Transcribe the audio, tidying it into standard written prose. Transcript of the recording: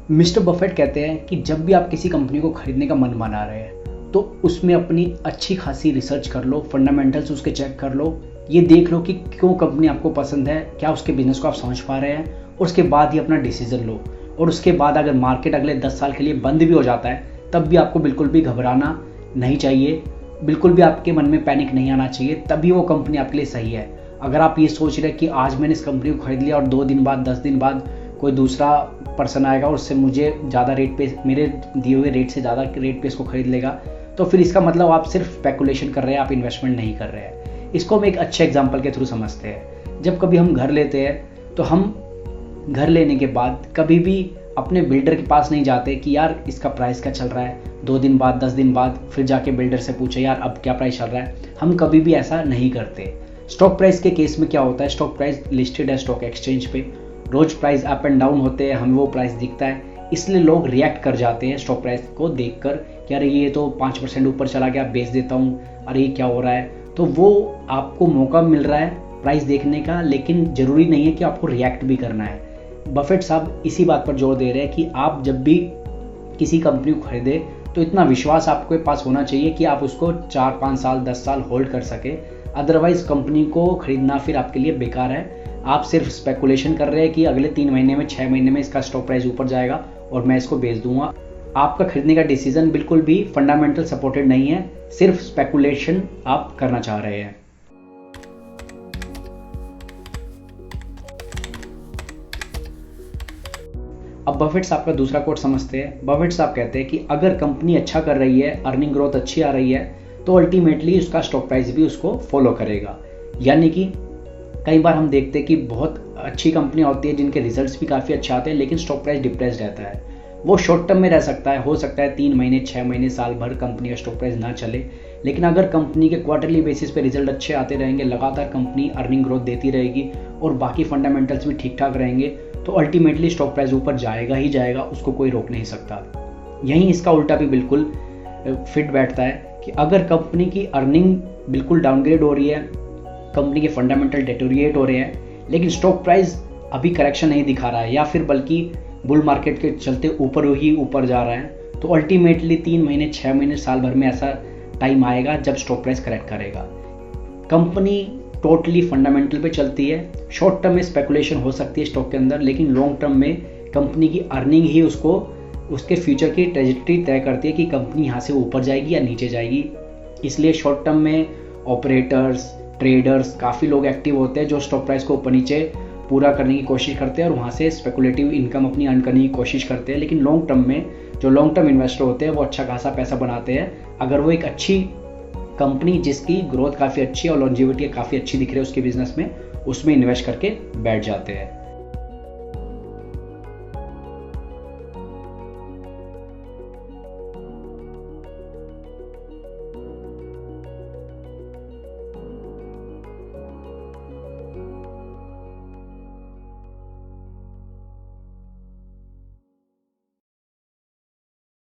Mister Buffett कहते हैं कि जब भी आप किसी कंपनी को खरीदने का मन बना रहे हैं तो उसमें अपनी अच्छी खासी रिसर्च कर लो, फंडामेंटल्स उसके चेक कर लो, ये देख लो कि क्यों कंपनी आपको पसंद है, क्या उसके बिजनेस को आप समझ पा रहे हैं, और उसके बाद ही अपना डिसीजन लो। और उसके बाद अगर मार्केट अगले 10 साल के लिए बंद भी हो जाता है तब भी आपको बिल्कुल भी घबराना नहीं चाहिए, बिल्कुल भी आपके मन में पैनिक नहीं आना चाहिए, तभी वो कंपनी आपके लिए सही है। अगर आप ये सोच रहे हैं कि आज मैंने इस कंपनी को खरीद लिया और 2 दिन बाद 10 दिन बाद कोई दूसरा पर्सन आएगा और उससे मुझे ज़्यादा रेट पे, मेरे दिए हुए रेट से ज़्यादा रेट पे इसको खरीद लेगा, तो फिर इसका मतलब आप सिर्फ स्पेकुलेशन कर रहे हैं, आप इन्वेस्टमेंट नहीं कर रहे हैं। इसको हम एक अच्छे एग्जांपल के थ्रू समझते हैं। जब कभी हम घर लेते हैं तो हम घर लेने के बाद कभी भी अपने बिल्डर के पास नहीं जाते कि यार इसका प्राइस क्या चल रहा है, 2 दिन बाद 10 दिन बाद फिर जाके बिल्डर से पूछे यार अब क्या प्राइस चल रहा है। हम कभी भी ऐसा नहीं करते। स्टॉक प्राइस के केस में क्या होता है, स्टॉक प्राइस लिस्टेड है स्टॉक एक्सचेंज पे, रोज प्राइस अप एंड डाउन होते हैं, हमें वो प्राइस दिखता है, इसलिए लोग रिएक्ट कर जाते हैं स्टॉक प्राइस को देखकर कि अरे ये तो 5% ऊपर चला गया, बेच देता हूँ, अरे ये क्या हो रहा है। तो वो आपको मौका मिल रहा है प्राइस देखने का, लेकिन ज़रूरी नहीं है कि आपको रिएक्ट भी करना है। बफेट साहब इसी बात पर जोर दे रहे हैं कि आप जब भी किसी कंपनी को खरीदे तो इतना विश्वास आपके पास होना चाहिए कि आप उसको 4-5 साल 10 साल होल्ड कर सके। अदरवाइज कंपनी को खरीदना फिर आपके लिए बेकार है। आप सिर्फ स्पेकुलेशन कर रहे हैं कि अगले 3 महीने में 6 महीने में इसका स्टॉक प्राइस ऊपर जाएगा और मैं इसको बेच दूंगा। आपका खरीदने का डिसीजन बिल्कुल भी फंडामेंटल सपोर्टेड नहीं है, सिर्फ स्पेकुलेशन आप करना चाह रहे हैं। अब बफेट साहब का दूसरा कोट समझते हैं। बफेट साहब कहते हैं कि अगर कंपनी अच्छा कर रही है, अर्निंग ग्रोथ अच्छी आ रही है, तो अल्टीमेटली उसका स्टॉक प्राइस भी उसको फॉलो करेगा। यानी कि कई बार हम देखते हैं कि बहुत अच्छी कंपनियां होती है जिनके रिजल्ट्स भी काफ़ी अच्छे आते हैं लेकिन स्टॉक प्राइस डिप्रेस्ड रहता है। वो शॉर्ट टर्म में रह सकता है, हो सकता है 3 महीने 6 महीने साल भर कंपनी का स्टॉक प्राइस ना चले, लेकिन अगर कंपनी के क्वार्टरली बेसिस पे रिजल्ट अच्छे आते रहेंगे, लगातार कंपनी अर्निंग ग्रोथ देती रहेगी और बाकी फंडामेंटल्स भी ठीक ठाक रहेंगे, तो अल्टीमेटली स्टॉक प्राइस ऊपर जाएगा ही जाएगा, उसको कोई रोक नहीं सकता। यहीं इसका उल्टा भी बिल्कुल फिट बैठता है कि अगर कंपनी की अर्निंग बिल्कुल डाउनग्रेड हो रही है, कंपनी के फंडामेंटल डेटोरिएट हो रहे हैं, लेकिन स्टॉक प्राइस अभी करेक्शन नहीं दिखा रहा है या फिर बल्कि बुल मार्केट के चलते ऊपर ही ऊपर जा रहा है, तो अल्टीमेटली 3 महीने 6 महीने साल भर में ऐसा टाइम आएगा जब स्टॉक प्राइस करेक्ट करेगा। कंपनी टोटली फंडामेंटल पे चलती है, शॉर्ट टर्म में स्पेकुलेशन हो सकती है स्टॉक के अंदर, लेकिन लॉन्ग टर्म में कंपनी की अर्निंग ही उसको उसके फ्यूचर की ट्रेजेक्टरी तय करती है कि कंपनी यहाँ से ऊपर जाएगी या नीचे जाएगी। इसलिए शॉर्ट टर्म में ऑपरेटर्स, ट्रेडर्स, काफ़ी लोग एक्टिव होते हैं जो स्टॉक प्राइस को ऊपर नीचे पूरा करने की कोशिश करते हैं और वहाँ से स्पेकुलेटिव इनकम अपनी अर्न करने की कोशिश करते हैं। लेकिन लॉन्ग टर्म में जो लॉन्ग टर्म इन्वेस्टर होते हैं वो अच्छा खासा पैसा बनाते हैं अगर वो एक अच्छी कंपनी जिसकी ग्रोथ काफ़ी अच्छी है और लॉन्जिविटी काफ़ी अच्छी दिख रही है उसके बिजनेस में, उसमें इन्वेस्ट करके बैठ जाते हैं।